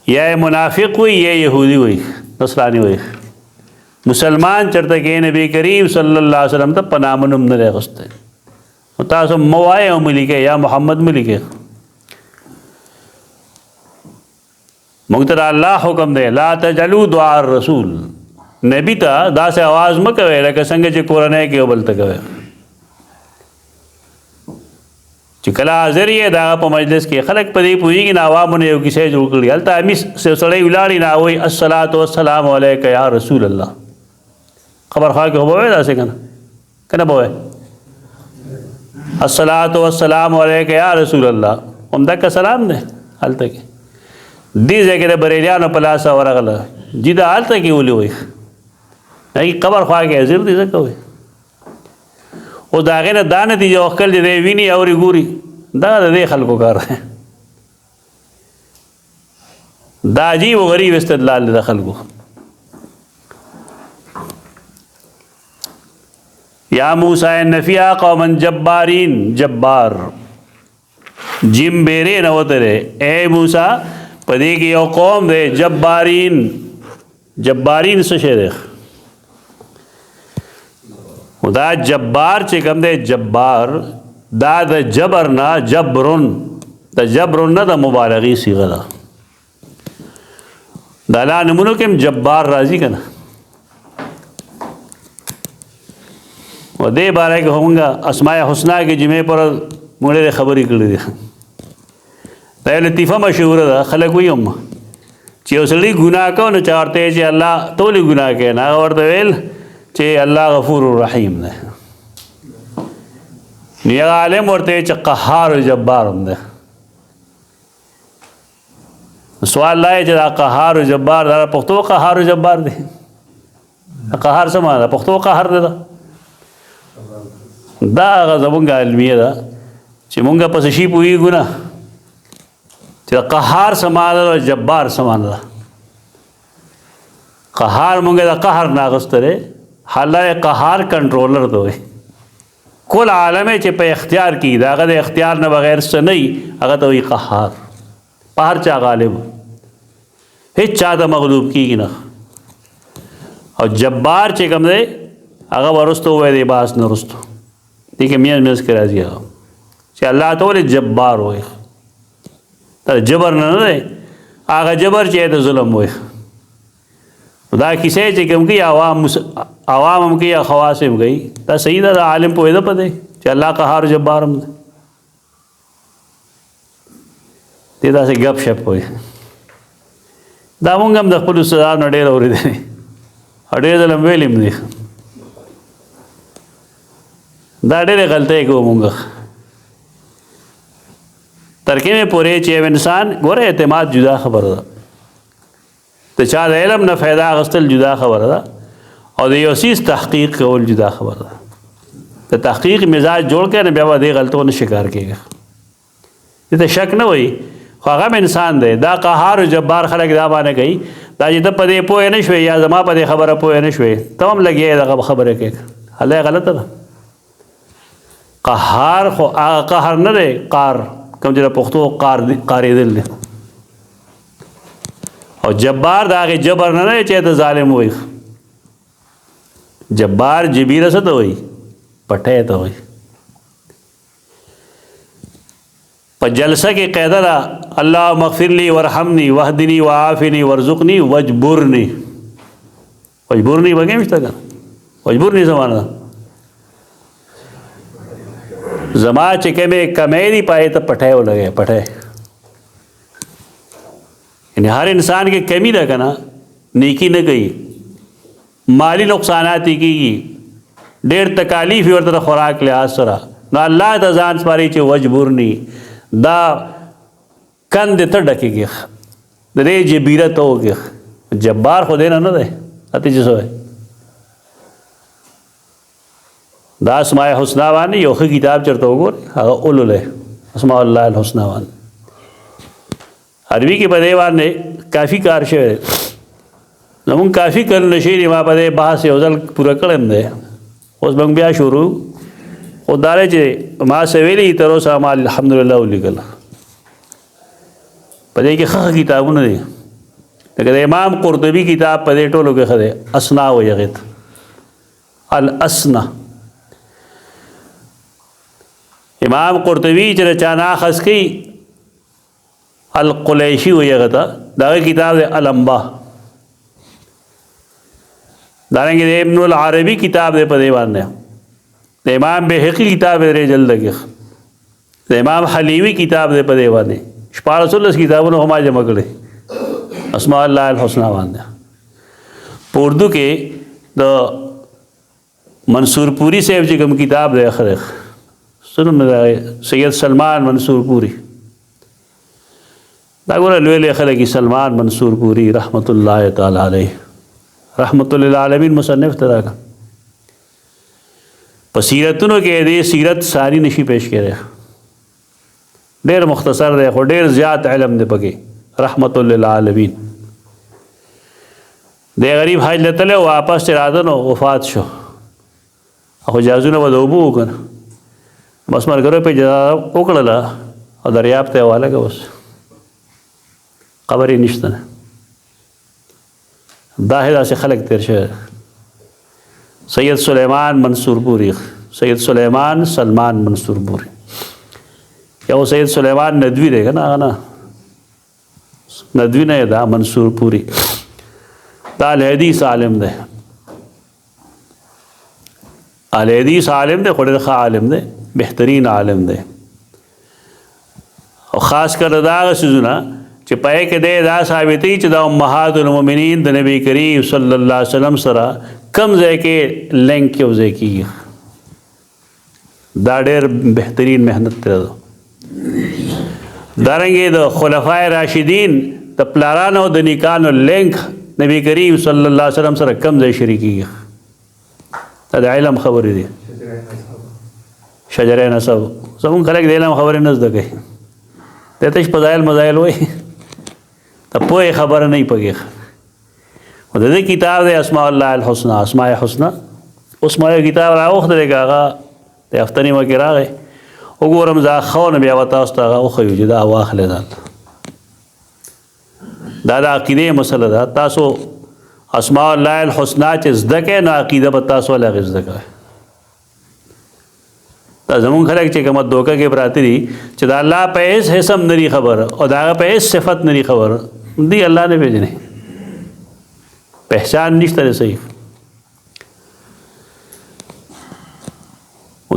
یا منافق وي یا یهودي وي نصرانی وي. مسلمان چرته کې نبی کریم صلی الله علیه وسلم ته پنامنم نه راغسته. تاسو موای او ملي کې یا محمد ملي کې موږ ته الله حکم دی لا تجلوا دعاء الرسول. نبی ته داسې आवाज مکوي لکه څنګه چې قرآن کې وبل ته کوي. چې کله حاضر یې دا په مجلس کې خلک په دې پوهېږي نه عوامو نه یو کیسې جوړ کړي هلته امي سړی ولاړې نه وایي الصلاة والسلام علیک یا رسول الله. خبرخواه کې خو به وایي داسې که نه به وایي الصلاة والسلام علیک یا رسول الله همدغه سلام دی هلته کې. دې ځای کې د بریلیانو په لاسه ورغله جي دا هلته کې ولې وایي هغې قبر خوا کې حاضر دي ځکه وایي. او د هغې نه دا نتیجه واخیستل چې دی ویني اوري ګوري دا د دې خلکو کار دی. دا عجیب و غریب استدلال دی د خلکو. یا موسی ان فیها قوما جبارین جبار جیم بیرې نه وتلی اے موسی په دې کې یو قوم دی جبارین. جبارین څه شی دی؟ دا جبار چې کوم دی جبار دا د جبر نه جبرون د جبرون نه د مبالغې صیغه ده. د الله نومونو کې هم جبار راځي که نه. و دې باره کې همونږه اسماء حسنا کې جمعې پر موږ ډېرې خبرې کړې دي. دا یو لطیفه مشهوره ده خلک وایي هم چې یو سړي ګناه کوي نو چا ورته چې الله ته ولې ګناه کوې نو هغه ورته ویل چې الله غفور رحیم دی. نو یو عالم ورته چې قهار و جبار هم دی. سوال دا چې دا قهار و جبار دا پښتو قهار و جبار دی. قهار څه معنی ده؟ پښتو قهر دی. دا هغه زمونږ علمیه ده چې مونږ په څه شي پوهېږو نه چې قهار څه معنی ده جبار څه معنی ده. قهار مونږ د قهر نه اخیستی دی. حالانکه قهار کنټرولر ته وایي. کل عالم چې په اختیار کې د هغه د اختیار نه بغیر څه نه وي هغه ته وایي قهار. په هر چا غالب هیڅ چا ته مغلوب کېږي نه. او جبار چې کوم دی هغه وروسته ووایي د بحث نه وروسته دې کې میانځ میانځ کې راځي هغه چې الله ته ولې جبار وایي. دا جبر نه دی هغه جبر چې د ظلم وایي. دا کیسې چې کوم کوي عوام هم کوي یا خواص هم کوي دا صحیح ده. د عالم پوهېده په دی چې الله قهار جبار هم دی. دې داسې ګپ شپ وایي. دا مونږ هم د خپلو استادانو نه ډېر اورېدلی او ډېر ځله م ویلي هم دي. دا ډېرې غلطۍ کوو مونږ تر کومې پورې چې یو انسان ګوره اعتماد جدا خبره ده. د چا د علم نه فایده اخیستل جدا خبره ده او د یو څیز تحقیق کول جدا خبره ده. د تحقیق مزاج جوړ کړه نه بیا به دې غلطو نه شکار کېږي. دې ته شک نه وایي خو هغه هم انسان دی. دا قهار و جبار خلک دا باندې کوي دا چې ته په دې پوه نه شوې یا زما په دې خبره پوه نه شوې ته هم لګیا دغه خبره کې هله غلطه ده. قهار خو هغه قهر نه دی قار کوم چې د پښتو قارېدل دی. او جبار دا هغې جبر نه دی چې ته ظالم وایي. جبار جبیره څه ته وایي؟ پټی ته وایي. په جلسه کې قاعده ده اللهم اغفر لي وارحمني واهدني وعافني وارزقني واجبرني. واجبرني بګې مشته که واجبرني څه معنی ده؟ زما چې کومې کمی دي په هغې ته پټی ولګوې پټی. یعنی هر انسان کې کمی ده که نه نیکی نه کوي مالی نقصانات یې کېږي ډېر تکالیف یې ورته د خوراک لحاظ سره نو الله ته ځان سپاري چې وجبرني دا کندې ته ډکېږي د دې جبیره ته وکړي. جبار خو دی نه دی اته چې څه وایي. دا اسماء حسنا باندې یو ښه کتاب چېرته وګورئ هغه اولولی اسماء الله الحسنا باندې عربي کې په دې باندې کافي کار شوی دی. زمونږ کافي کلونه شوي دي ما په دې بحث یو ځل پوره کړی دی. اوس به بیا شروع خو دا دی چې ما څه ویلي تر اوسه ما الحمدلله ولیکل. په دې کې ښه کتابونه دي لکه د امام قرطبي کتاب په دې ټولو کې ښه دی، اسنا وایي هغې ته الاسنا. امام قرطبي چې د چا نه اخذ کوي القلیشي وایي هغه ته، د هغه کتاب دی الانبا. دارنګې د ابن العربي کتاب دی په دې باندې، د امام بهقي کتاب دی 3 جلد کې، د امام حلیمي کتاب دی په دې باندې، 14 کتابونه هم جمع کړي اسماء الله الحسنى باندې. په اردو کې د منصور پوری صاحب چې کوم کتاب دی اخر سنم سید سلمان منصور پوری، دا ګوره لوی لوی خلک سلمان منصور پوری رحمت الله تعالی علیه، رحمت للعالمین مصنف ته راغی. په سیرتونو کې دې سیرت ساری نشي پیش کړي، ډېر مختصر دی خو ډېر زیات علم دی پکې، رحمت للعالمین. د غریب حج لته واپس راځه نو وفات شو، خو جازونه به د اوبو وکړه، بس ملګرو په اجازه وکړله او دریاب ته یې حواله کړه، بس قبر یې نشته. دا داسې خلک تېر شوی. سید سلیمان منصور پوری، سید سلیمان سلمان منصور پوری، یا سید سلیمان ندوی دی که نه، هغه نه ندوی نه دا منصور پوری، دا الحدیث عالم دی، الحدیث عالم دی، خو ډېر ښه عالم دی، بهترین عالم دی. او خاص کر دا هغه څیزونه چې پای کې دی دا ثابتوي چې دا امهات المؤمنین د نبی کریم صلی الله علیه وسلم سره کم ځای کې لینک یو ځای کېږي، دا ډېر بهترین محنت دی. دارنګې د خلفای راشدین د پلارانو د نیکانو لینک نبی کریم صلی الله علیه وسلم سره کم ځای شریکېږي، دا د علم خبرې دي. شجره نسب زمونږ خلک د علم خبرې نه زده کوي، دی ته فضایل مزایل وایي، د پوهې خبره نه وي پکې. خو د دې کتاب دی اسماء الله الحسنى، اسماء حسنى. اوس ما یو کتاب راوښتی دی که هغه د هفته نیمه کې راغی، وګورم زه ښه نو بیا به تاسو ته هغه وښیو چې دا واخلې ځان. دا د عقیدې مسله ده. تاسو اسماء الله الحسنى چې زده کوئ نو عقیده به تاسو ولې هغې زده کوئ. دا زمونږ خلک چې کومه دوکه کې پراته دي چې د الله په هېڅ حسم نه دي خبر او د هغه په هېڅ صفت نه دي خبر، دی الله نه پېژني، پہچان نشته دی صحیح.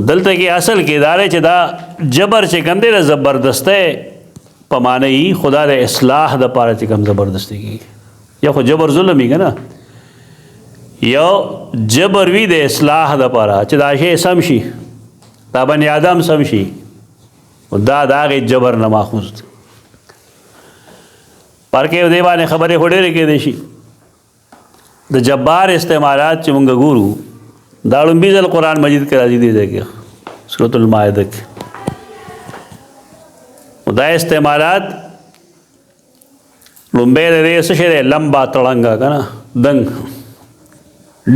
دلته کې اصل کې دا دی چې دا جبر چې کوم دی د زبردستی په معنی خدا د اصلاح دپاره چې کوم زبردستی کېږي. یا خو جبر ظلم وي که نه، یو جبر وي د اصلاح دپاره چې دا شی سم شي، دا بني آدم سم شي، دا د هغې جبر نه ماخوذ دی. پر کې دې باندې خبرې خو ډېرې کېدی شي. د جبار استعمالات چې مونږ ګورو دا لومبي ځل قرآن مجید کې راځي دې ځای کې سورة المائده کې. دا استعمالات لومبی د دې څه شی دی لمبا تړنګه که نه، دنګ،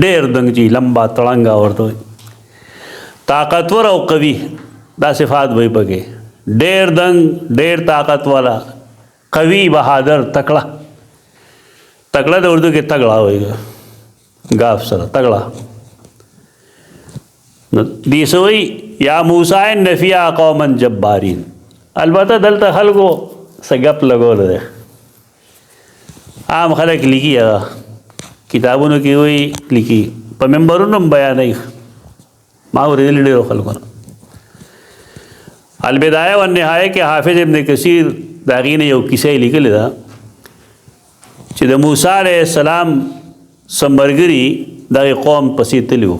ډېر دنګ چې لمبا تړنګه ورته وایي. طاقتور او قوي دا صفات به یې پکې، ډېر دنګ، ډېر طاقت والا، قوي، بهادر، تکړه. تکړه د اردو کې تگڑا وایي، ګاف سره تگڑا. دې څه وایي یا موسی ان فیها قوما جبارین. البته دلته خلکو څه ګپ لګولی دی، عام خلک لیکي، هغه کتابونو کې وایي لیکي، په ممبرونو هم بیانوي، ما اورېدلي ډېرو خلکو نه. البدایه والنهایه کې حافظ ابن کثیر د هغې نه یو کیسه یې لیکلې ده چې د موسی علیه السلام څه ملګري دغې قوم پسې تللي وو،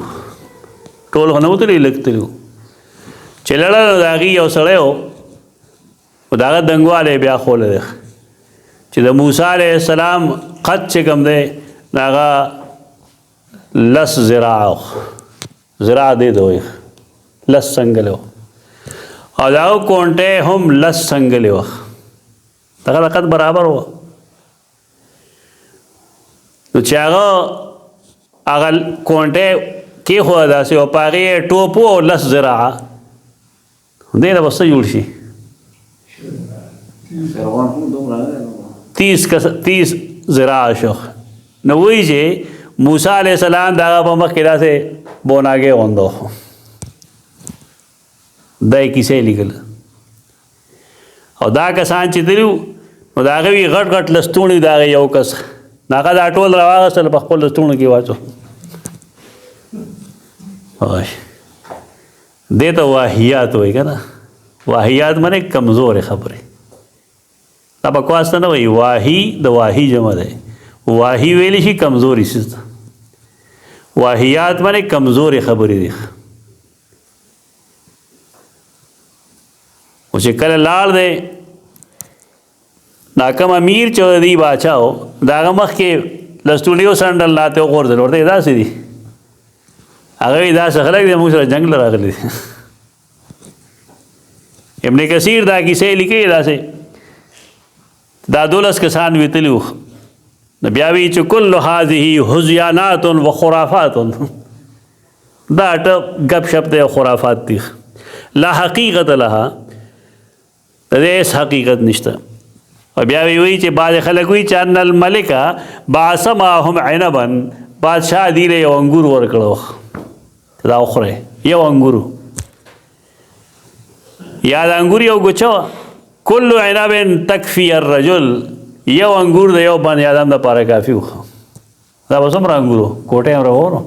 ټول خو نه وو تللي، لږ تللي وو. چې لړل نو د هغې یو سړی و، خو د هغه دنګوالی بیا ښولی دی چې د موسی علیه السلام قد چې کوم دی نو هغه 10 ذراع، ذراع دی ته وایي 10 څنګلې وه، او د هغه کونټۍ هم 10 څنګلې وه، دغه د قد برابر وه. نو چې هغه کونټۍ کېښوده داسې او په هغې یې ټوپ و 10 ذراعه، دې نه به څه جوړ شي؟ 30 ذراع شو نو وی چې موسی علیہ السلام دغه په مخ کې داسې بوناګې غوندو دای کیسې لیکل او دا کسان چې دلو نو د هغه وي غټ غټ لستوڼي د هغه یو کس هغه دا ټول راواغستل په خپل لستوڼو کې واچو دې ته واهیات وایي که نه واهیات معنی کمزورې خبرې دا بکواس ته نه وایي واهي د واهي جمع دی واهي ویلی شي کمزوري څیز ده واهیات معنی کمزورې خبرې دي او چې کله لاړ دی ناکم امیر چې دی باچا و د هغه مخکې لستوڼي سنډل ناته وغورځول ورته یې داسې دي هغه وایي داسې خلک دی موږ سره جنګ له راغلي دي ابن کثیر دا کیسې لیکي داسې دا 12 کسان ویتلي وو نو بیا وی چې کل هذه هذیانات و خرافات دا گپ شپ دی خرافات دي لا حقیقت لها ریس حقیقت نشته او بیا وی چې بعض خلک وی چې ان الملک بعث معهم عنبا بادشاہ دی له یو انګور ورکړو دا اخره یو انګور یا د انګور یو ګچو کل عنب تکفی الرجل یو انګور د یو باندې آدم د پاره کافی و دا به څومره انګورو کوټه هم راوړو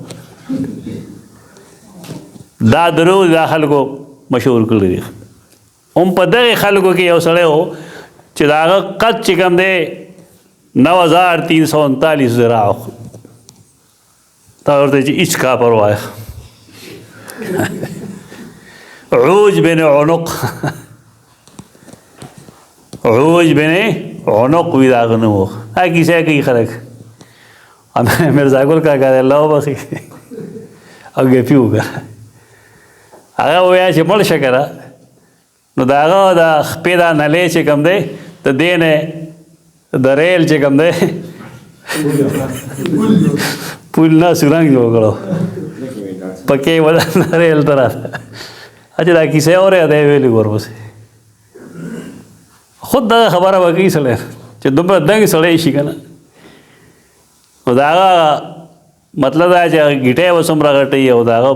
دا درو دا خلکو مشهور کړی دي هم په دغه خلکو کې یو سړی و چې د هغه قد چې کوم دی 9339 ذراع تا ورته چې هېڅ کا پروا عوج بن عنق عوج بن عنق وی دا غنه و ها کیسه کوي خلک مرزا ګل کاکا الله وبخي او ګپیو هغه ویا چې مړ شکره نو دا هغه د خپې دا نلې چې کوم دی د دې نه د ریل چې کوم دی پول نه سورنګ جوړ کړو پکې ودا ریل تر اچھا دا کیسه اورې دی ویلي ورپسې خود دا خبره وکړي سړی چې دومره دنګ سړی شي که نه نو د هغه مطلب دا چې ګیټۍ به څومره غټوي او د هغه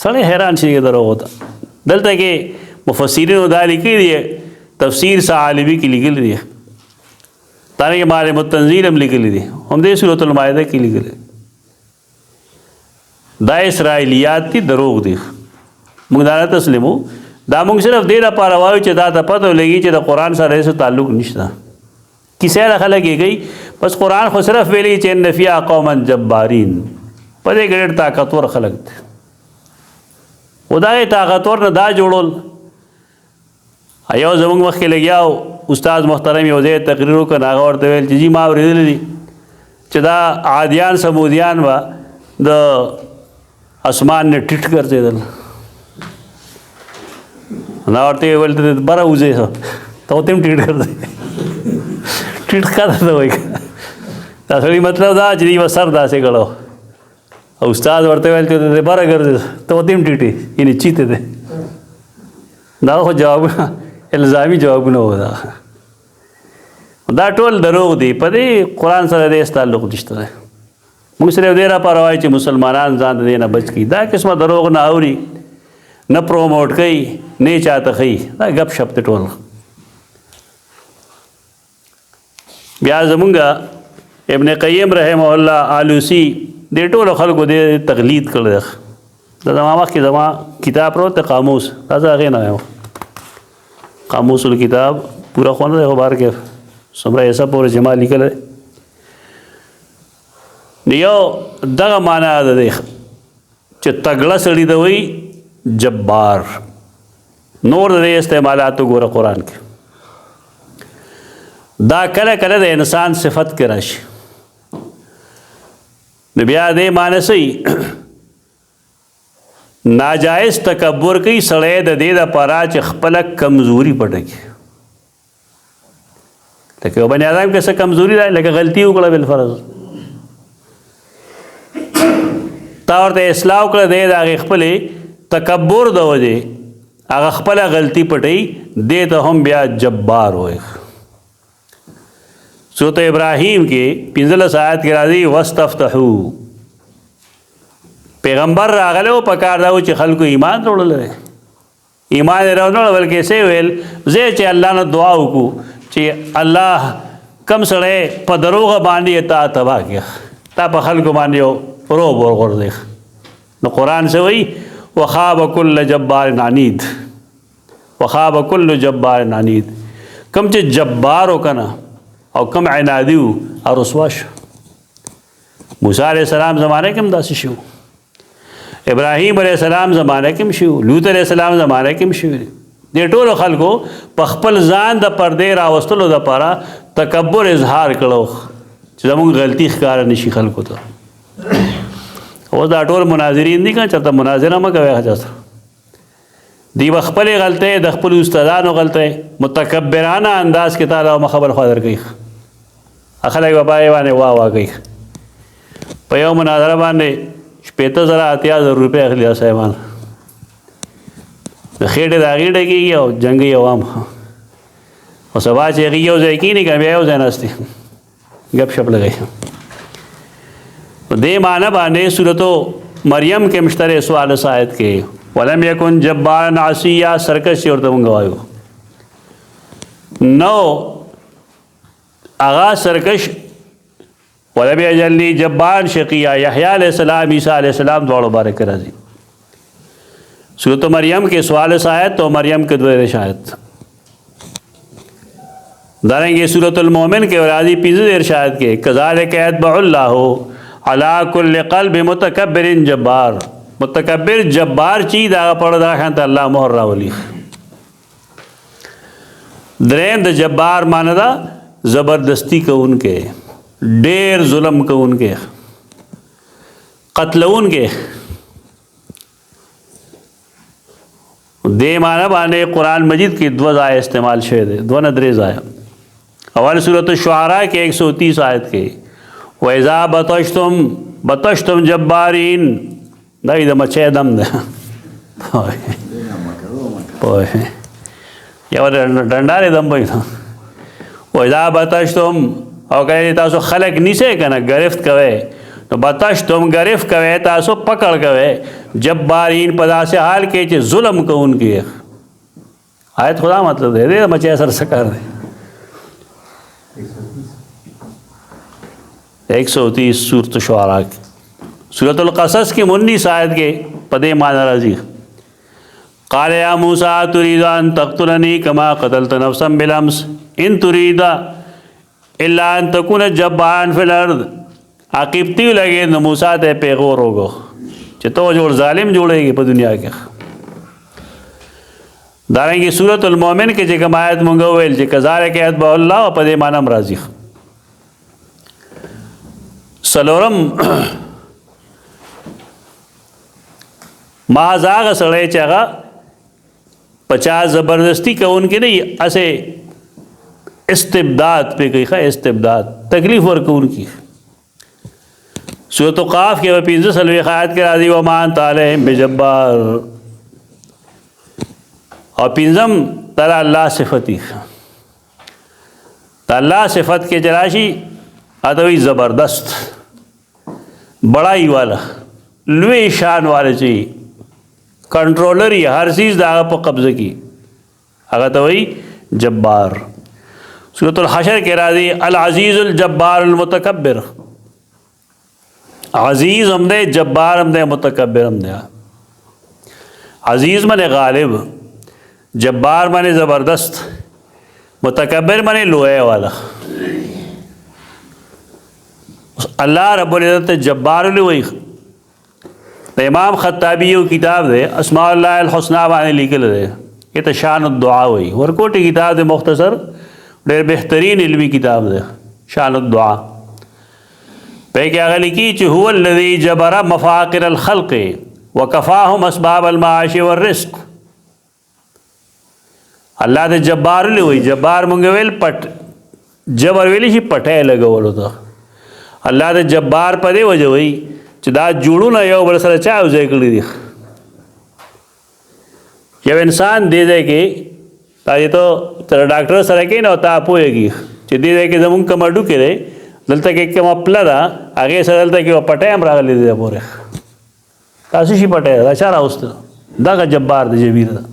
سړی حیران شي دروغو ته دلته کې مفسرینو دا لیکلي دي تفسیر ثعالبي کې لیکلي دي دارنګه معالم التنزیل هم لیکلي دي همدې سورة المائده کې لیکلي دا اسرائیلیات دي دروغ دي موږ دا نه تسلیمو دا موږ صرف دې لپاره وایو چې دا ته پته ولګي چې د قرآن سره هېڅ تعلق نشته کیسې د خلک یې کوي بس قرآن خو صرف ویلي چې ان فیها قوما جبارین په دې کې ډېر طاقتور خلک دي خو دا یې طاقتور نه دا جوړول یو زموږ مخکې لګیا و استاد محترم یو ځای تقریر وکړ هغه ورته ویل چې جی ما اورېدلی دي چې دا عادیان سمودیان به د اسمان نه ټیټ ګرځېدل دا ورته یې ویل ته بره وځې ته ورته هم ټیټ ګرځې ټیټ ښکته ته وایي دا سړي مطلب دا چې دوی به سر داسې کړو او استاد ورته ویل چې ته بره ګرځې ته ورته هم ټیټې یعنې چیته دی دا خو جوابونه الزامي جوابونه و دا ټول دروغ دي په دې قرآن سره د هېڅ تعلق نشته دی موږ صرف دې راپاره وایو چې مسلمانان ځان د دې نه بچ کړي دا قسمه دروغ نه اوري نه پروموټ کوي نه چاته ښیي دا ګپ شپ دی ټول بیا زمونږ ابن قیم رحمه الله آلوسی دې ټولو خلکو دې تقلید کړی دی دا زما مخکې زما کتاب پروت دی قاموس دا زه هغې نه وایم قاموس الکتاب پورا خو نه دی خو بهر کې څومره حصه پورې چې ما لیکلی دی یو دغه معنا ده دی چې تګړه سړي ته وایي جبار نور د دې استعمالات وګوره قرآن کې دا کله کله د انسان صفت کې راشي نو بیا دې معنی صحیح ناجائز تکبر کوي سړی د دې دپاره چې خپله کمزوري پټه کړي لکه یو بني ادم کې څه کمزوري ده لکه غلطي وکړه بالفرض تا ورته اصلاح وکړه دی د هغې خپلې تکبر د وجې هغه خپله غلطي پټوي دې ته هم بیا جبار وایي सूरत इब्राहीम के 15 आयत के राजी वस्तफ्तहू पैगम्बर रागले वो पकार दाऊ चे खल को ईमान तोड़ ले ईमान रहो बल्कि से वेल जे चे अल्लाह ने दुआ को चे अल्लाह कम सड़े पदरोगा बांधी ता तबाह किया ता पखल को बांधियो रो बोर कर देख न कुरान से वही वखाब कुल्ल जब्बार नानीद वखाब कुल्ल जब्बार नानीद कम चे जब्बार हो कना और कम अनादिव और रसवाश मूसा अलैहिस्सलाम ज़माने के मदासी शिव इब्राहीम अलैहिस्सलाम ज़माने के शिव लूत अलैहिस्सलाम ज़माने के शिव दे टोल खल को पखपल जान द पर्दे रावस्तलो द पारा तकब्बुर इजहार करो जमुन गलती ख़ार निशी खल को तो वो दा टोल मुनाजिरीन दी का चलता मुनाजिरा में कवे जाता दी वखपल गलते दखपल उस्तादान गलते मुतकब्बिराना अंदाज के ताला मखबर ख़ादर गई अखल बाबाए वाने वाह गई पयो मुनाजरा बाने पेतो ज़रा आतिया ₹1 अखलिया साहबान खेड़े दागी डगी और जंगी अवाम और सभा चेगी हो जाए कि नहीं कभी हो जाए नास्ती गप शप लगाई दे माना बाने सूरतो मरियम के मश्तरे सवाल शायद के वलम यकुन जब्बार नासिया सरकश और तुम गवायो नौ आगा सरकश वलम यजल्ली जब्बार शकिया यहया अलैहिस्सलाम ईसा अलैहिस्सलाम दौड़ बारक राजी सूरत मरियम के सवाल शायद तो मरियम के द्वारे शायद दारेंगे सूरतुल मोमिन के राजी पीज़ इरशाद के कज़ालिक यतबउल्लाहु अला कुल्लि क़ल्बि मुतकब्बिरिन जब्बार मुतकब्बिर जब्बार चीज़ आगा पड़दा है तो अल्लाह मोहर्रा वली द्रेम द जब्बार मानदा ज़बरदस्ती को उनके ढेर जुल्म को उनके कत्ल उनके दे माना बाने कुरान मजीद की दो आय इस्तेमाल शेद दो नदरेज आया अवल सूरत शुआरा के 130 आयत के वैज़ा बतश्तुम जब्बारीन दई दम अच्छे दम दे या डंडारे दम भाई था वैज़ा बतश्तुम और कहे तासो खलक नीचे कना गिरफ्त कवे तो बतश्तुम गिरफ्त कवे तासो पकड़ कवे जब्बारीन पदा से हाल के चे जुल्म को उनकी आयत खुदा मतलब दे दे मचे असर सकार दे 130 सूरत शुआरा की सूरतुल क़सस की 19 आयत के पदे माना राजी क़ाल या मूसा तुरीदा अन तक़्तुलनी कमा क़तलत नफ़्सन बिलअम्स इन तुरीदा इल्ला अन तकुन जब्बारन फिल अर्द आकिबती लगे न मूसा ते पेगोर होगो चितो जोड़ जालिम जोड़ेगी पर दुनिया के दारेंगे सूरतुल मोमिन के जगह आयत मंगवेल जे कज़ालिक यतबउल्लाहु पदे मानम राजी सलोरम महाजाग सड़े चागा 50 ज़बरदस्ती का उनके नहीं ऐसे इस्तिबदाद पे कही खा इस्तिबदाद तकलीफ और को उनकी सूरत क़ाफ के 15 आयत के राजी वमान ताले बेजब्बार और पिंजम तला अल्लाह सिफती अल्लाह सिफत के जराशी अदवी ज़बरदस्त बड़ाई वाला लुए शान वाले चाहिए कंट्रोलर ही हर चीज़ दागा पर कब्ज़े की अगर तो वही जब्बार सूरतुल हशर के राजी अल अज़ीज़ुल जब्बार अल मुतकब्बिर अज़ीज़ हमदे जब्बार हमदे मुतकब्बिर हमदे अज़ीज़ मने गालिब जब्बार मने ज़बरदस्त मुतकब्बिर मने लोहे वाला अल्लाह रब्बुल इज़्ज़त जब्बार वही तो इमाम ख़त्ताबी किताब दे अस्माउल्लाहिल हुस्ना वाने लिखल दे ये तो शान दुआ हुई और कोटी किताब दे मुख्तसर ढेर बेहतरीन इल्मी किताब दे शान दुआ पे क्या लिखी च हुवल्लज़ी जबरा मफ़ाक़िरल ख़ल्क़ व कफ़ाहुम अस्बाबल माश व रिज़्क़ अल्लाह दे जब्बार हुई जब्बार मुंगवेल पट जबर वेली ही पटे लगे बोलो तो अल्लाह दे जब्बार पदे वजह हुई चदा जुड़ू ना यो बड़ा सारा चाय उसे कड़ी दी जब इंसान दे दे कि ताकि तो तेरा डॉक्टर सर के ना होता आप होएगी چې دې ځای کې زمونږ کوم هډوکی دی دلته کې کومه پله ده هغې سره دلته کې یوه پټی هم راغلی دی پورې تاسو شي پټی ده دا چا راوسته دغه جبار دی جبیر ده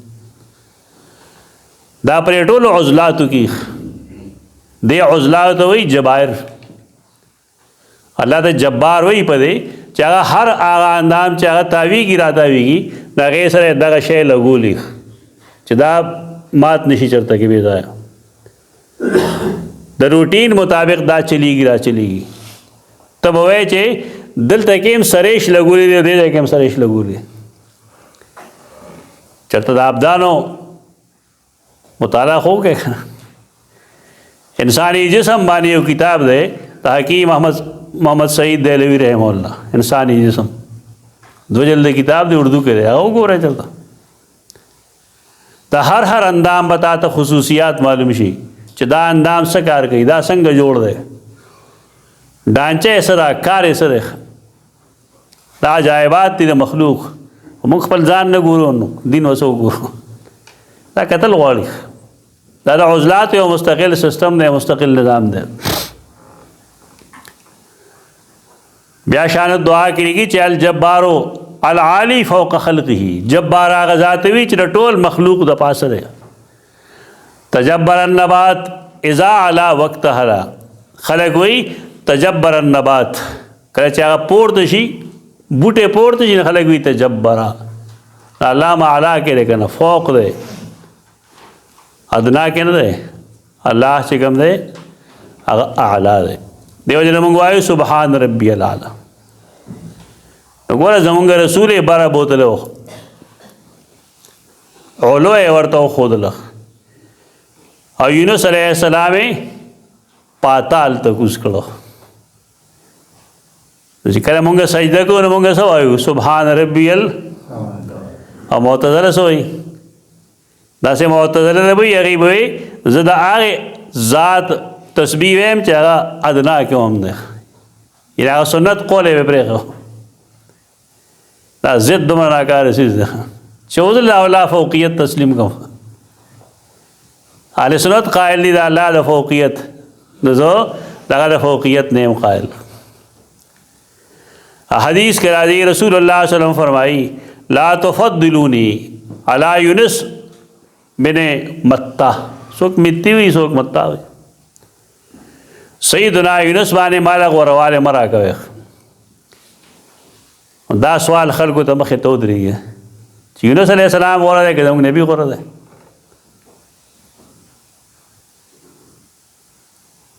دا پرې ټولو عضلاتو کې دې عضلاتو ته وایي جبائر الله ته جبار وایي په دې چې هغه هر هغه اندام چې هغه تاویږي را تاویږي د هغې سره دغه شی لګولي چې دا مات نشي چرته کې بې ځایه د روټین مطابق دا چلیږي را چلیږي ته به وایې چې دلته کې هم سریش لګولي دی دې ځای کې هم سریش لګولي چرته د ابدانو مطالعه خو کې انسانی جسم باندې یو کتاب دی تحقیق محمد سعید دہلوی رحمہ اللہ انسانی جسم 2 جلد کتاب دی اردو کې دی هغه وګورئ چلته ته هر اندام بتا ته خصوصیات معلوم شي چې دا اندام څه کار کوي دا څنګه جوړ دی ډانچه یې څه ده کار یې څه دی دا عجایبات دي د مخلوق موږ خپل ځان نه ګورو نو دین وسو ګورو دا قتل غواړي دا د عضلات یو مستقل سیستم دی مستقل نظام دی بیا شان دعا کړي چې الجبارو العالی فوق خلقه جبار هغه ذات وی چې ټول مخلوق د پاسه دی تجبر النبات اذا علا وقتها خلق وی تجبر النبات کله چې هغه پورته شي بوټه پورته شي خلق وی تجبر علامه اعلی کې کنه فوق دی ادنا کې نه دی الله چې کوم دی هغه اعلی دی دیو جن موږ وایو سبحان ربی الاعلی وګوره زمونږ رسول یې بره بوتلو علو یې ورته وښودله او یونس علیه السلام یې پاتال ته کوز کړو چې کله موږ سجده کوو نو موږ څه وایو سبحان ربی ال او معتزله څه وایي داسې معتزله نه وایي هغې به وایي زه د هغې ذات تسبیح ویم چې هغه ادنا کې هم دی یعنې هغه سنت قول یې به پرېښو دا ضد دومره ناکاره څیز دی چې اوس له الله فوقیت تسلیم کوم اهل سنت قائل دي د الله د فوقیت نو زه دغه د فوقیت نه یم قائل حدیث کې راځي رسول الله صلی الله علیه وسلم فرمایي لا تفضلوني علی یونس بن متہ څوک متی وي څوک متہ وي سیدنا یونس باندې مال غورواله مرا کوي دا سوال خلکو ته مخې ته ودرېږي چې یونس علیه السلام غوره دی که زموږ نبي غوره دی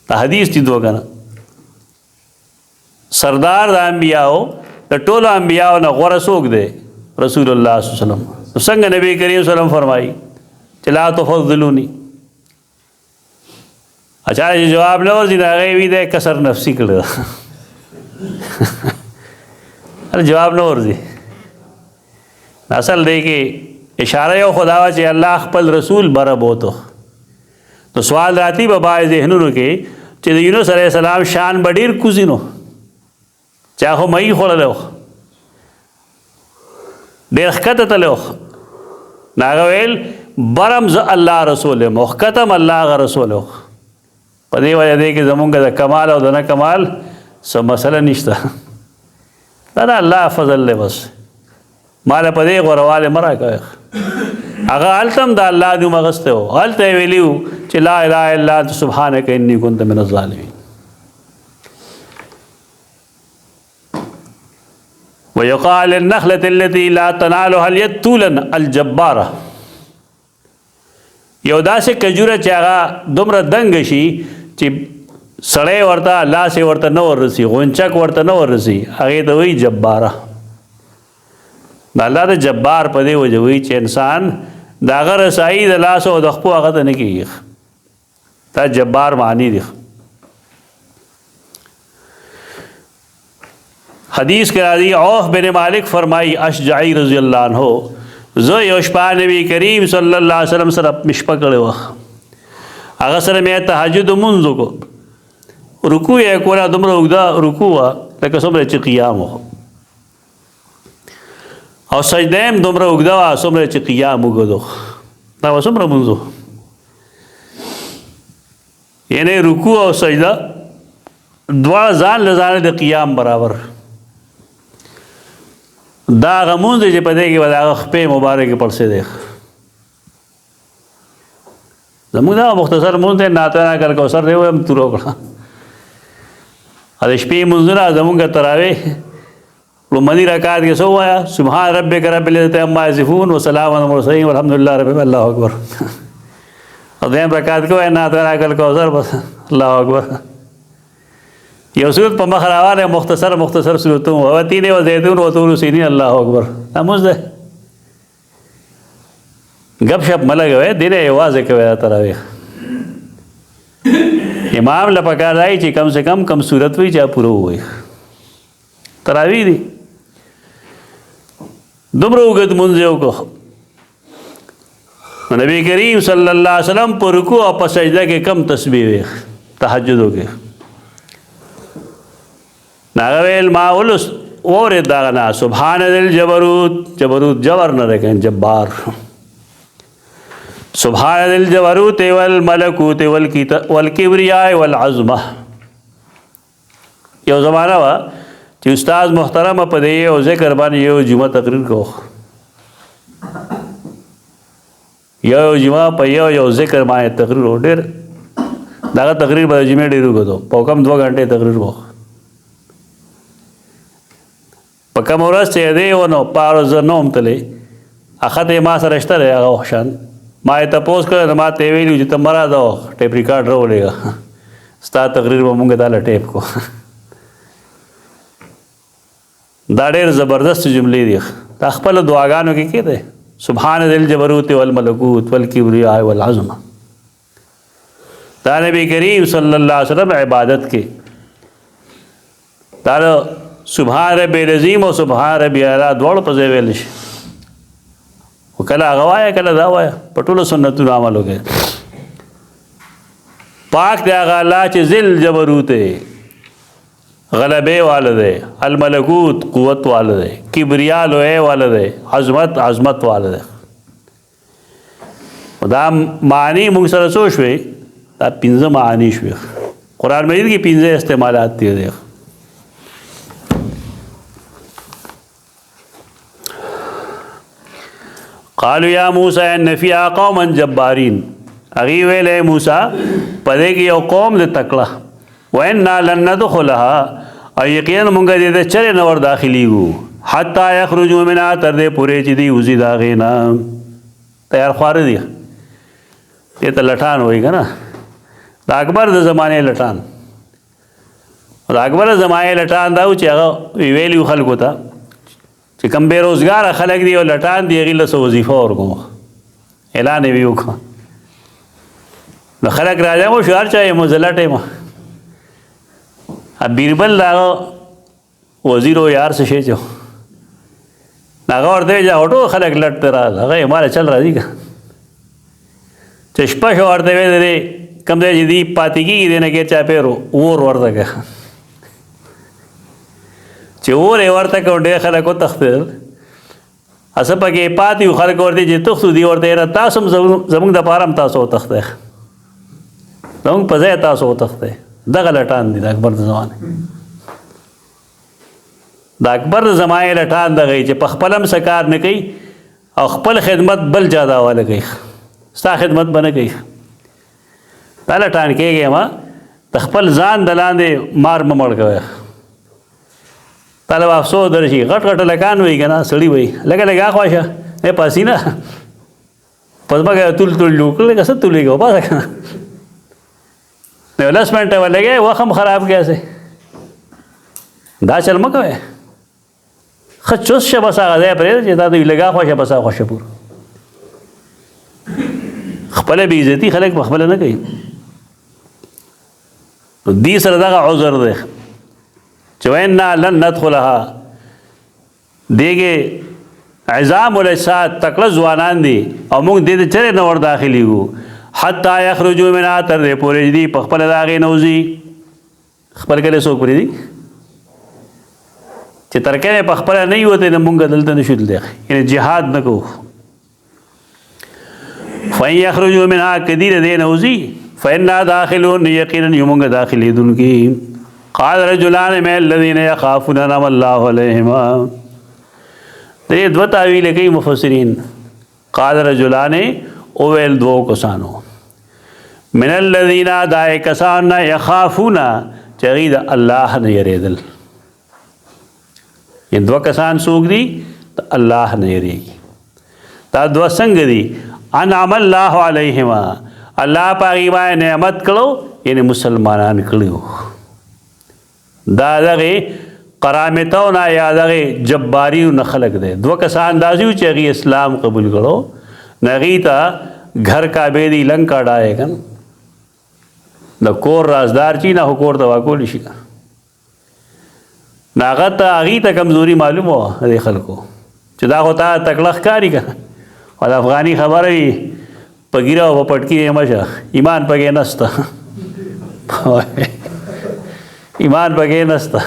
دا حدیث دي دوه کنه سردار د انبیاو د ټولو انبیاو نه غوره څوک دی رسول الله صلی الله علیه وسلم څنګه نبی کریم صلی الله علیه وسلم فرمایي چې لا تفضلوني اچھا چې جواب نه ورځي د هغې وي دی کسر نفسي کړی جواب نه ورځي اصل دی کې اشاره یو خدا وا چې الله خپل رسول بره بوتو نو سوال راتی به باید ذهنونو کې چې د یونس علیه السلام شان به ډېر کوزي نو چا خو مهی خوړلی و ډېر ښکته تللی و نو هغه ویل برم زه الله رسول یم او ښکته م الله هغه رسول و په دې وجه دی کې زمونږ د کمال او د نه کمال څه مسله نشته دا د الله فضل دی بس مال په دې غورواله مه راکوئ هغه هلته هم د الله نوم اخیستی و هلته یې ویلي و چې لا اله الا انت سبحانک انی کنت من الظالمین ويقال النخلة التي لا تنالها اليد طولا الجبارة یو داسې کجوره چې هغه دومره دنګ شي چې سړی ورته لاس یې ورته نه وررسي غونچک ورته نه وررسي هغې ته وایي جباره د الله د جبار په دې وجه وایي چې انسان د هغه رسایي د لاس او د خپو هغه ته نه کېږي دا جبار معنی دی حدیث کے راضی عوف بن مالک فرمائی اشجعی رضی اللہ عنہ زه یو شپه نبی کریم صلی الله علیه وسلم سره مشپه کړې وه هغه سره مې تهجد لمونځ وکړو رکوع یې کوله دومره اوږده رکوع وه لکه څومره چې قیام و او سجده هم دومره اوږده وه څومره چې قیام اوږد و دا به څومره لمونځ و یعنی رکوع او سجده دواړه ځان له ځانه د قیام برابر. دا هغه مونځ دی چې په دې کې به د هغه خپې مبارکې پړسې دی. زمونږ دا مختصر مونځ دی، ناتنا کوثر دی ویم تور وکړه. د شپې مونځونه زمونږ تراویح لومړني رکعت کې څه ووایه؟ سبحان ربک رب العزة عما یصفون وسلام علی المرسلین والحمد لله رب العالمین الله اکبر. او دویم رکعت کې وایه ناتنا کوثر بس الله اکبر. یو صورت په مخ راواله مختصر صورتونه و تین و زیتون و طور سینین الله اکبر. دا مونځ دی. گپ شپ مه لګوئ، دې نه یوازې کوئ دا تراویح. امام له پکار دی چې کم سے کم صورت وي چې پوره ووایي. تراویح دي دومره اوږد مونځ یې وکړو. نبی کریم صلی الله علیه وسلم په رکوع او په سجده کې کم تسبیح وي تهجدو کې. هغه ویل ما ولس اورېد دغه نه سبحان ذی الجبروت، جبروت جبر نه دی کنه جبار. سبحان ذی الجبروت والملکوت والکبریاء والعظمه. یو زمانہ وه چې استاد محترم په دې یو ذکر باندې یو جمعه تقریر کو. یو جمعه په یو ذکر باندې تقریر و. ډېر دغه تقریر به د جمعې ډېر وکړو په کم 2 غنټې تقریر و. په کوم ورځ چې دی ونه پاره زه نه وم تللی، اخته یې ما سره شته دی هغه شان. ما یې تپوس کړی، ما ته یې ویلي چې ته مه راځه ټیپ ریکارډ راولېږه، ستا تقریر به مونږ دا له ټیپ کو. دا ډېر زبردست جملې دي. دا خپله دعاګانو کې کې دی سبحان ذی الجبروت والملکوت والکبریاء والعظمه. دا نبی کریم صلی الله علیه وسلم عبادت کې دا سبحان ربی العظیم او سبحان ربی اعلی دواړو په ځای ویلی شي. خو کله هغه وایه کله دا وایه، په ټولو سنتونو عمل وکړئ. پاک دی هغه الله چې ذل جبروت دی، غلبې والا دی، الملکوت قوت والا دی، کبریا لوی والا دی، عظمت والا دی. دا معنی موږ سره څو شوې؟ دا 5 معنی شوې. قرآن مجید کې 5 استعمالات دي. قالوا یا موسی ان فیها قوما جبارین. هغې ویلی موسی په دې کې یو قوم د تکړه، وانا لن ندخلها او یقینا مونږ دې ته چرې نه ور داخلیږو حتی یخرجوا منها تر دې پورې چې دوی وځي د هغې نه. تیار خواره دي، دې ته لټان وایي که نه. د اکبر د زمانې لټان، د اکبر د زمانې لټان دا و چې هغه ویلي خلکو ته چې کوم بې روزګاره خلک دي او لټان دي هغې له څه وظیفه ورکوم، اعلان یې وکړه. نو خلک راجم شو، هر چا یې مو زه لټ یم. بیربل د هغه وزیر و یار څه شی چې هغه ورته ویل هوټو خلک لټ ته راغله. هغه یې ماله چل راځي که چې شپه شو ورته ویل دی کوم ځای چې دی پاتې کېږي دی نه کې چاپېر اور ورته که چې اور یې ورته که ډېر خلک وتښتېدل. هسه پکې پاتې وو خلک ورته چې تښتو دی ورته یاره تاسو هم زموږ دپاره هم تاسو وتښتئ، زموږ په ځای تاسو وتښتئ. دغه لټان دي د اکبر د زمانې. د اکبر د زمانې لټان دغه چې په خپل هم څه کار نه کوي او خپل خدمت بل چا ته حواله کوي، ستا خدمت به نه کوي. دا لټان کېږي ما د خپل ځان د لاندې مار مه مړ کوئ. طالب افسوس در شي غټ غټ لکان وایي که نه سړي وایي لږه لږه اخوا شه ای پاسي نه په ځمکه تول جوړ کړل لکه څه تولېږي وپاسه که نه. نو 10 منټه ولګې وخت هم خراب کیسې. دا چل مه کوئ. ښه چوس شه بس هغه ځای پرېږده چې دا دوی لږه اخوا شه بس اخوا شه پوره. خپله بې عزتي خلک په خپله نه کوي. نو دې سره دغه عذر دی چې وینا لن ندخلها. دې کې عظام الاجساد تکړه ځوانان دي او موږ دې ته چرې نه ور داخلیږو حتی یخرجوا منها تر دې پورې چې دوی په خپله د هغې نه وځي. خپل کلی څوک پرېږدي چې تر کلی په خپله نه وتی نو موږ دلته نه شو تللی، یعنې جهاد نه کوو. فإن یخرجوا منها که دوی د دې نه وځي فإنا داخلون یقینا یمونگا داخلی دن کی قال رجلان من الذین یخافون انعم اللہ علیہما دے دو تعویل کئی مفسرین قال رجلان اویل دو کسانو من الذین دائے کسان یخافون چغید اللہ نے یریدل یہ دو کسان سوک دی تو اللہ نے یریگی تا دو سنگ دی انعم اللہ علیہما اللہ پاکی بائے نعمت کرو یعنی مسلمانان کریو دا دغه قرامتو نا یا دغه جباریو نه خلق دے دو کسان دازیو چغی اسلام قبول کرو نغی تا گھر کا بیدی لنکا ڈائے کن نہ کور رازدار چی نہ کور تواکول شي ناغت آغی تا کمزوری معلوم ہوا دے خلقو چې دا ہوتا تکلخ کاری کن اور افغانی خبر بھی پگیرا ہوا پٹکی مشا ایمان پگے نستا ایمان پگے نستا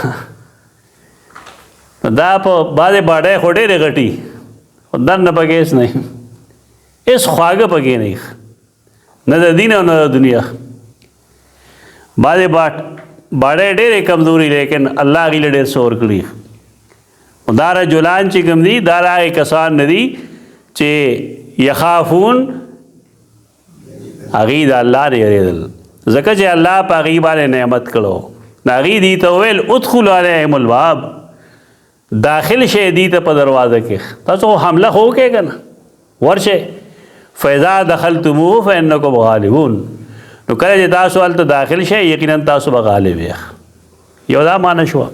دا پا بعد باڑے خوڑے دے گٹی دن نہ پگیس نہیں اس خواگہ پگے نہیں نہ دا دین اور نہ دا دنیا بعد باڑے ڈیرے کمزوری لیکن اللہ کی لڑے سور کری دارا جولان چی کم دی دارا کسان ندی چے یخافون اغید اللہ نے یریدل زکا چے اللہ پا غیبان نعمت کرو ناغی دیتا ویل ادخل علیہم الباب داخل شے دیتا پا دروازہ کے تاسو حملہ ہو کے گنا ورشے فیضا دخلتمو فینکم غالبون نو کله چې تاسو هلته داخل شئ یقینا تاسو به غالب یې یو دا معنی شوه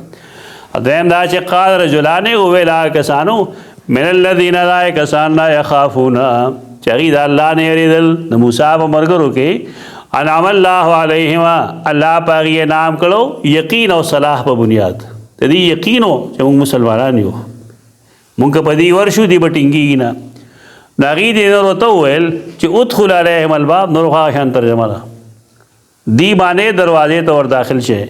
دویم دا چې قال رجلان وویل هغه کسانو من الذین دا کسان لا یخافون چې هغوی د الله نه یریدل د موسی په ملګرو کې انعم الله علیهما الله په هغې انعام کړو یقین او صلاح په بنیاد د دې یقین و چې موږ مسلمانان یو موږ که په دې ورشو دې به ټینګېږي نه د هغې دې نور ورته وویل چې ادخل علیهم الباب نور خو هغه شان ترجمه ده دی بانے دروازے تو ور داخل شے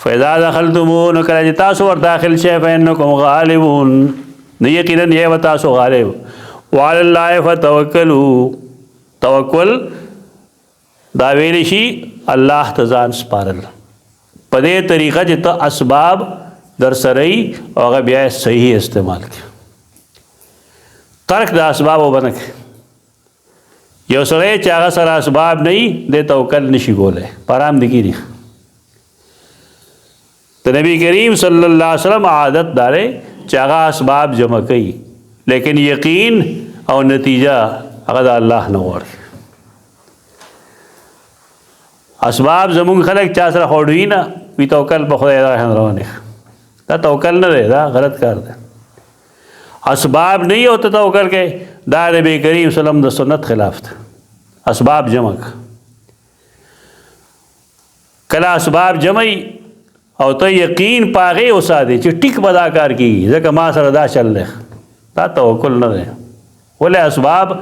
فیضا دخلتمو نو کله چې تاسو ور داخل شے فینکم غالبون نو یقینا یہ تاسو غالب وعلى الله فتوکلوا توکل دا ویل شي الله ته ځان سپارل په دې طریقه چې ته اسباب در سره او هغه بیا صحیح استعمال کړه ترک د اسباب وبنک یو سره چې هغه سره اسباب نه دی توکل نشي کولی پرام دی کیږي د نبی کریم صلی الله علیه وسلم عادت داره چې هغه اسباب جمع کوي لیکن یقین او نتیجه هغه د الله نه غواړي اسباب زمونږ خلک چا سره خوړوي نه وي توکل په خدای روانه دا توکل نه دی دا غلط کار دی اسباب نہیں ہوتا توکل کے دا نبی کریم صلی اللہ علیہ وسلم دا سنت خلاف تھا اسباب جمع کلا اسباب جمعی او تو یقین پاگے اسا دے چی ٹک بدا کار کی ذکر ما سر دا چل لے دا توکل نہ دے بولے اسباب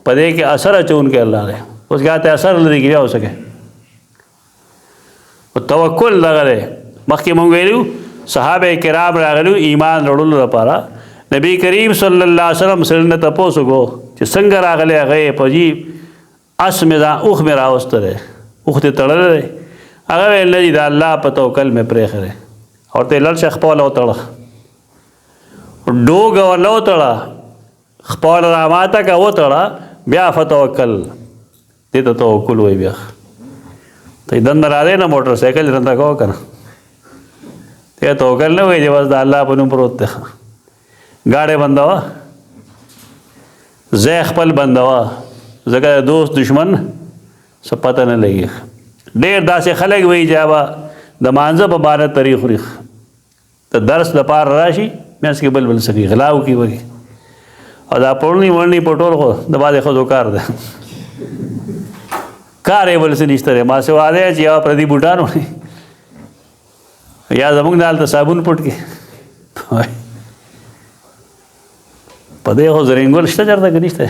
پدے کے اثر چون کے اللہ دے اس کے آتے اثر لدی گیا ہو سکے توکل لگا دے مخی منگویلو صحابہ کرام راغلو ایمان رڑول رپارا نبی کریم صلی اللہ علیہ وسلم سرن تپوسو گو چې څنګه راغلی هغه په جی اس مې دا اوخ مې راوستلی اوخ ته تړلی هغه ویل نه دي د الله په توکل مې پرېښی او ورته یې لړ شه خپله وتړه ډوګه ورله وتړه خپله راماته که وتړه بیا فتوکل دې ته توکل وایي بیا ته یې دنده راځی نه موټر سایکل رنده کوه که نه ته توکل نه وایي چې بس د الله په نوم پروت دی گاڑے بندوا زی خپل بندوا زکر دوست دشمن سب پتہ نہ لگی ډیر داسې خلک وی جابا د مانزه په بار طریق خوري ته درس د پار راشي مېس کې بلبل سکی غلاو کی وږي او دا پړنی ورنی پټول خو د باندې خو کار ده کار یې بل څه نشته ما سه واده چې یا پردي بوټانو یا زمونږ دالته صابون پټ کې پدې خو زرینګول شته چرته کې نشته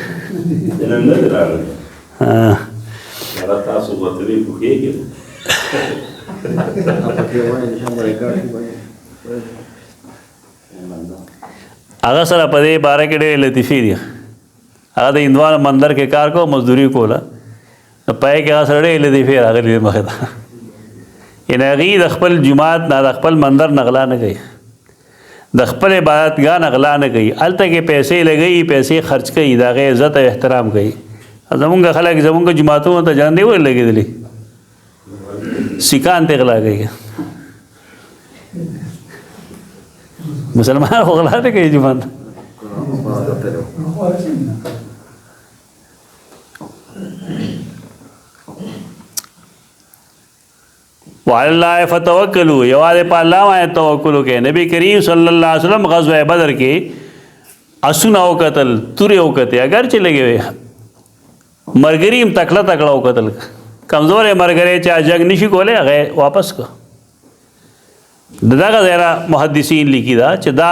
تاسو ورته وکړئ هغه سره په دې باره کې ډېرې لطیفې دي هغه د هندوانو مندر کې کار کو مزدوري کوله نو پای کې سړی لدی فیر راغلی مخه ته ان هغې د خپل جماعت نه د خپل منظر نه غلا نه کوي د خپل عبادتګاه نه غلا نه کوي هلته کې پیسې لګوي پیسې خرچ کوي د هغې عزت او احترام کوي زمونږ خلک زمونږ جماعتونو ته جان دی ولې لګېدلي سیکان ته غلا کوي مسلمان خو غلا نه کوي جماعت وعلى الله فتوکلوا یوازې په الله باندې توکل وکړئ نبی کریم صلی الله علیه وسلم غزوه بدر کې اسونه وکتل تورې وکتې اگر چې لګې وې مرګري هم تکړه تکړه وکتل کمزورې مرګري چې جنګ نشي کولی هغه واپس کړ دغه ځای محدثین لیکي دا چې دا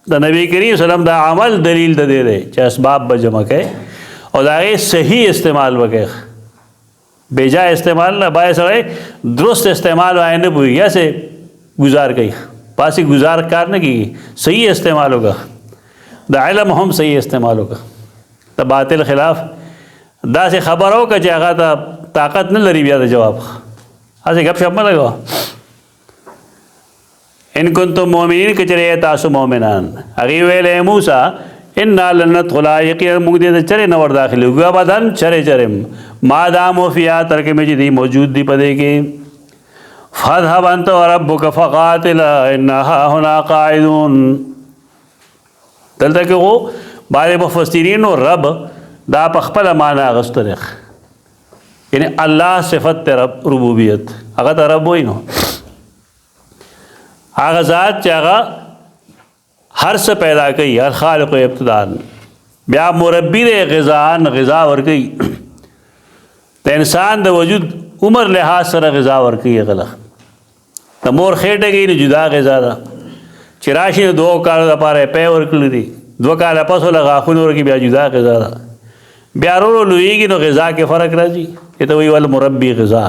د نبی کریم صلی الله علیه وسلم دا عمل دلیل د دې دی چې اسباب به جمع کړي او د هغې صحیح استعمال وکړي بیجا استعمال نہ باعث سڑے درست استعمال آئے نہ پوئی ایسے گزار گئی پاسی گزار کار نہ کی صحیح استعمال ہوگا دا علم ہم صحیح استعمال ہوگا دا باطل خلاف دا سے خبر ہو کہ چاہا تا طاقت نہ لری بیا دا جواب ایسے گپ شپ میں لگا ان کنتم مومنین کچرے تاسو مومنان اگی ویلے موسیٰ انا لن ندخلا یقینا موږ دې چرې نه ور داخلي وګو ابدان چرې چرم ما دامو فیا تر کې مې دې موجود دی پدې کې فذهب انت وربك فقاتل انها هنا قاعدون دلته کې وو بعض مفسرین رب دا په خپل معنا غستره یعنی الله صفت رب ربوبیت هغه ته رب وای نو هغه ذات چې هغه ہر سے پیدا کئی ہر خالق و ابتدان بیا مربی دے غذا ورکی تو انسان دا وجود عمر لحاظ سر غذا ورکی غلق تو مور خیٹے گئی جدا غذا دا چراشی نے 2 کال دا پارے پے ورکلی دی 2 کال پسو لگا خون ورکی بیا جدا غذا دا بیا رو لوئی گی نو غذا کے فرق راجی یہ تو وہی والمربی غذا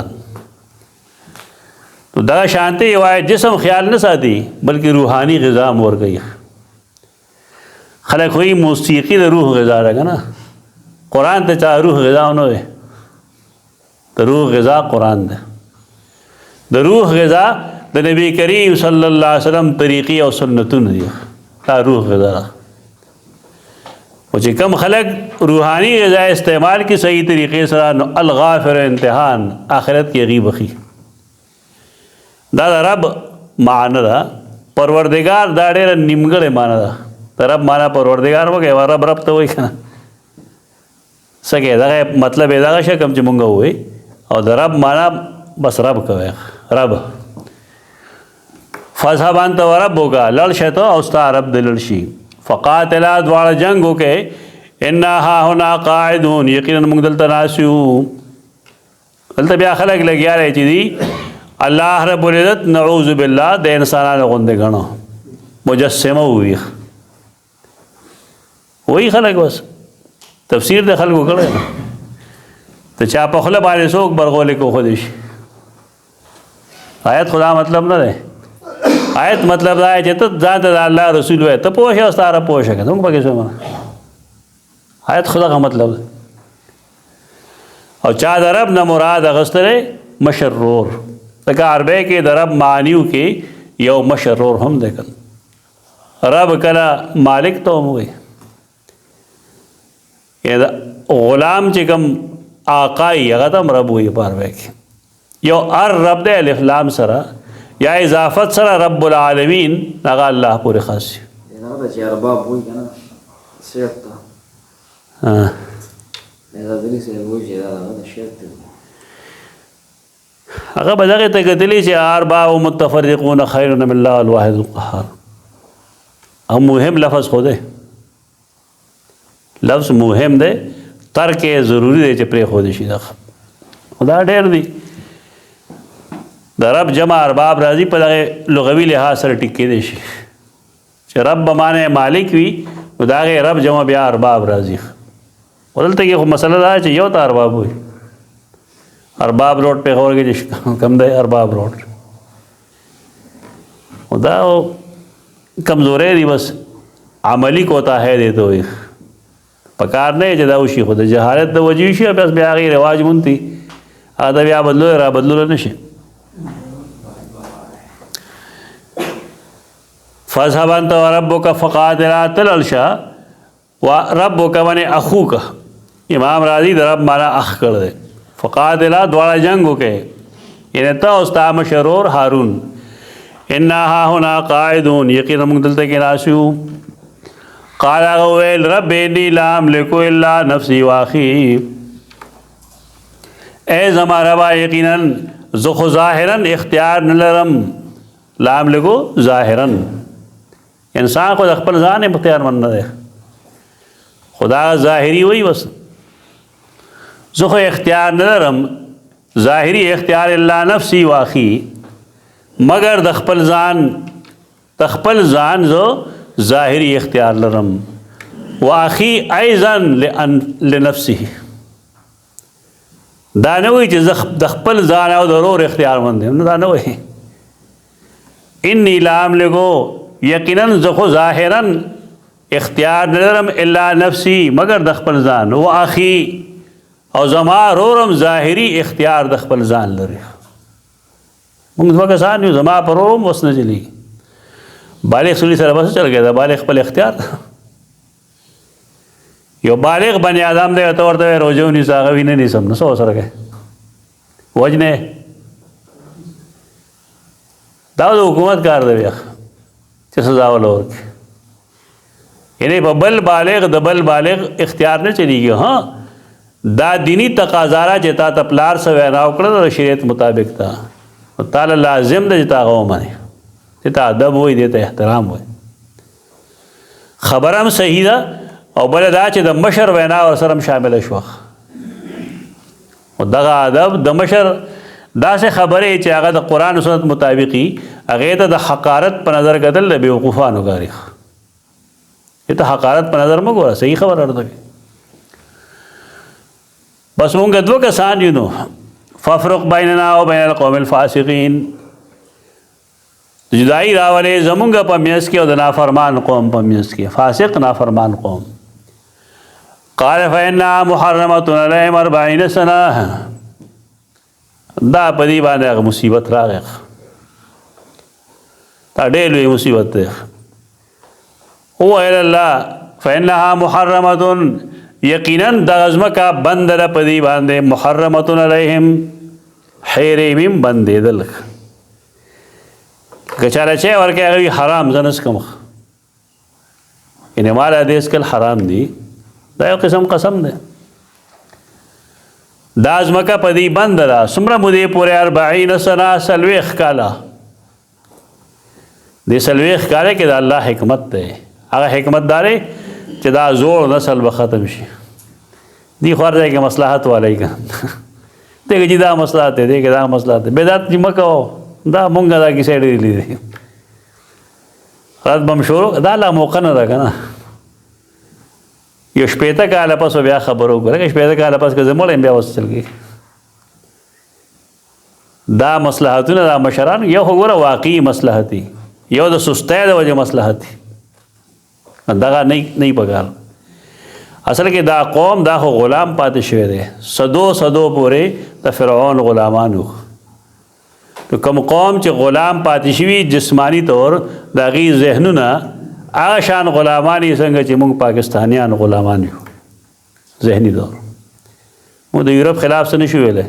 تو دا شانتی یہ جسم خیال نہ ساتھی بلکہ روحانی غذا مور گئی خلق ہوئی موسیقی دا روح غذا رہا نا قرآن تے چاہ روح غذا انہوں ہے دا روح غذا قرآن دے دا روح غذا دا نبی کریم صلی اللہ علیہ وسلم طریقی اور سنتون دی دا روح غذا رہا وچی کم خلق روحانی غذا استعمال کی صحیح طریقے سے الغافر امتحان آخرت کی غیب اخی دا رب معنی دا پروردگار دا دیر نمگر معنی دا رب مانا پروردگار ہو گئے رب رب تو وہی کنا سکے دا مطلب دا شکم چی منگا ہوئی اور دا رب مانا بس رب کوئے رب فصحبان تو رب ہوگا لڑشے تو اوستا رب دلڑشی فقاتلا دوار جنگ ہو کے انہا ہونا قاعدون یقینا منگ دلتا ناسیو دلتا بیا خلق لگیا رہے چی دی اللہ رب العزت نعوذ باللہ دے انسانان غندے گھنو مجسمہ ہوئی وہی خلق بس تفسیر دے خلق کو کرے تو چاہ پخلہ بانے سوک برغولے کو خودش آیت خدا مطلب نہ دے آیت مطلب دا ہے جتا ذات دا اللہ رسول ہوئے تو پوشے استارہ پوشے گا تم پاکی سو مانا آیت خدا کا مطلب دے اور چاہ دا رب نہ مراد اغسطرے مشرور تکا عربے کے دا رب معنیو کے یو مشرور ہم دیکھن رب کلا مالک تو ہم ہوئی غلام چکم آقائی اغتم رب ہوئی پار بیکی یو رب دے الف لام سرا یا اضافت سرا رب العالمین نگا اللہ پوری خاصی ارباب ہوئی کنا سیرتا اگر بداغی تکتلی چی ارباب متفرقون خیرون من اللہ الواحد القہار ہم مهم لفظ خودے لفظ مهم دے ترک ضروری دے چپرے خودی شیدہ خدا ڈیر دی دا رب جمع ارباب راضی پا داغے لغوی لحاظ سر ٹکے دے شی چی رب بمانے مالک وی داغے رب جمع بیا ارباب راضی ودلتا کہ مسئلہ دا چی یو تا ارباب ہوئی ارباب روڈ پہ خور کے جش کم دے ارباب روڈ دا کمزورے دی بس عملی کوتا ہے دے تو پکار نه چې دا وشي، خو د جهالت د وجې شي بس بیا هغې رواج مونتی هغه د بیا بدلو را بدلولی نه شي. فاذهب انت وربک فقاتلا تلل شه و ربک ونې اخوک امام راضي د رب مانا اخ کړ دی. فقاتلا دواړه جنګ وکړي یعنې ته او ستا مشرور هارون. انا هاهنا قاعدون یقینا موږ دلته کې ناست یو. قال هغه وویل رب انی لا املک الا نفسي واخي، ای زما ربا یقینا زه خو ظاهرا اختیار نه لرم. لا املکو ظاهرا انسان خو د خپل ځان اختیار من نه دی، خدا ظاهري وایي بس زه خو اختیار نه لرم ظاهري اختیار الا نفسي واخي، مگر د خپل ځان زه ظاهري اختیار لرم. واخي ایضا لنفسه، دا نه وایي چې زه د خپل ځان او د ورور اختیار مند یم، دا نه وایي. انی لا املکو یقینا زه خو ظاهرا اختیار نه لرم الا نفسي مگر د خپل ځان. واخي او زما رورم ظاهري اختیار د خپل ځان لري. موږ دوه کسان یو، زما پر ورورم اوس نه چلېږي. بالغ سړي سره بس چل گیا دا بالغ خپل اختیار یو بالغ بني آدم دی ته ورته روزه ونیسه هغه وینه نیسم نو څه ورسره کوې وجنې دا د حکومت کار دی بیا چې سزا وله ورکړي. یعنې په بل بالغ د بل بالغ اختیار نه چلېږي. ها دا دینی تقاضا را چې تا ته پلار څه وینا وکړه د شریعت مطابق ته نو تاله لازم ده چې تا هغه ومنې، دې ته ادب وایي، دې ته احترام وایي. خبره هم صحیح ده او بله دا چې د مشر وینا ورسره هم شامله شوه. دغه ادب د مشر داسې خبرې چې هغه د قرآن و سنت مطابقي هغې ته د حقارت په نظر کتل د بېوقوفانو کار دی. دې ته حقارت په نظر مه ګوره، صحیح خبره ورته کوي. بس مونږ دوه کسان یو نو فافرق بیننا و بین القوم الفاسقین، جدائی راولې زمونږ په منځ کې او د نافرمان قوم په منځ کې، فاسق نافرمان قوم. قال فإنها محرمة علیهم 40 سنة، دا په دې باندې هغه مصیبت راغی، دا ډېر لوی مصیبت دی. وویل الله فإنها محرمة یقینا د ځمکه بنده ده په دې باندې، محرمة علیهم حریم بندېدل. که چاله چی ورکوي هغه وي حرام زه نه څکم، یعنې ما له دې څکل حرام دي، دا یو قسم قسم دی. دا ځمکه په دې بنده ده څومره مودې پورې 40 سنه 40 کاله. دې 40 کاله کې د الله حکمت دی. هغه حکمت دا دی چې دا زوړ نسل به ختم شي. دی خو هر ځای کې مصلحت والی که دغه چې دا مصلحت دی، دغه دا مصلحت دی، بدعت چې مه کوو. دا مونږ دا کیسې ډېرې لیدې رات به م شروع دا لا موقع نه ده که نه. یو 15 کاله پس بیا خبره وکړه، لکه 15 کاله پس که زه مړ یم بیا اوس چل کېږي. دا مصلحتونه دا مشران یو خو ګوره واقعي مصلحت دي، یو د سستۍ د وجې مصلحت دي، دغه نه پکار. اصل کې دا قوم دا خو غلام پاتې شوی دی، صدو پورې د فرعون غلامان وو. نو کوم قوم چې غلام پاتې شوي جسمانی طور د هغې ذهنونه هغه شان غلامان یې څنګه چې موږ پاکستانیان غلامان یو ذهني طور. موږ د یورپ خلاف څه نشو ویلی،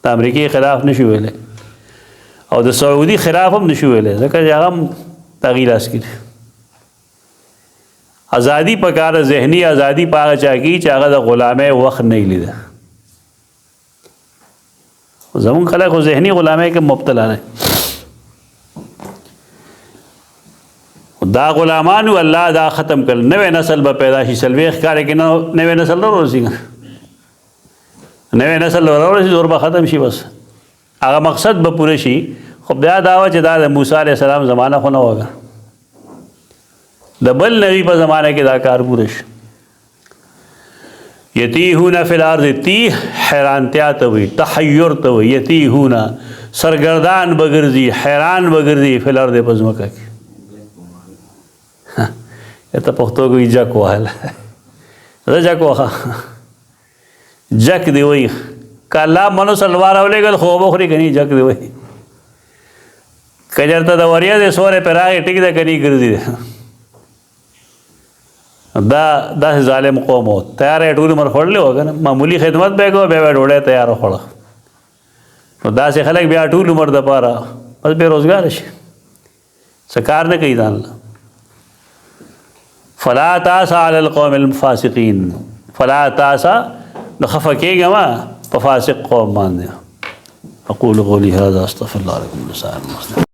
د امریکې خلاف نشو ویلی او د سعودي خلاف هم نشو ویلی، ځکه چې هغه هم د هغې لاس کې دی. ازادي پکاره، ذهني ازادي په هغه چا کې چې هغه د غلامۍ وخت نه لیده. زمون خلک خو ذهني غلامۍ کې مبتلا نه. دا غلامانو الله دا ختم کړل، نوې نسل به پیدا شي. 40 کاله کې نوې نسل نه ورسېږي، نوې نسل ورسېږي زور به ختم شي، بس هغه مقصد به پوره شي. خو بیا دا وه چې دا د موسی علیه السلام زمانه خو نه وه، د بل نبی په زمانه کې دا کار پوره شي. یتیهون فی الارض، تیه حیرانتیا ته وایي، تحیر ته وایي. یتیهون سرګردان به ګرځي، حیران به ګرځي، فی الارض په ځمکه کې. ته پښتو کې جک وهل رجا کوخه جک دی وای کله منو سلوار اولېګل خو بخوري کني جک دی وای کجرته د وریا د سوره پر راغی ټیک ده کني ګرځي دا ظالم قوم و تیار ټول عمر خړلې وګنه معمولی خدمت به کو به ډوړې تیار خړل نو دا سه خلک بیا ټول عمر د پاره بس بے روزګار شي سکار نه کوي ځان فلا تاس علی القوم الفاسقین فلا تاس نخفکیږه ما په فاسق قوم باندې اقول قولي هذا استغفر الله لكم ولسائر المسلمين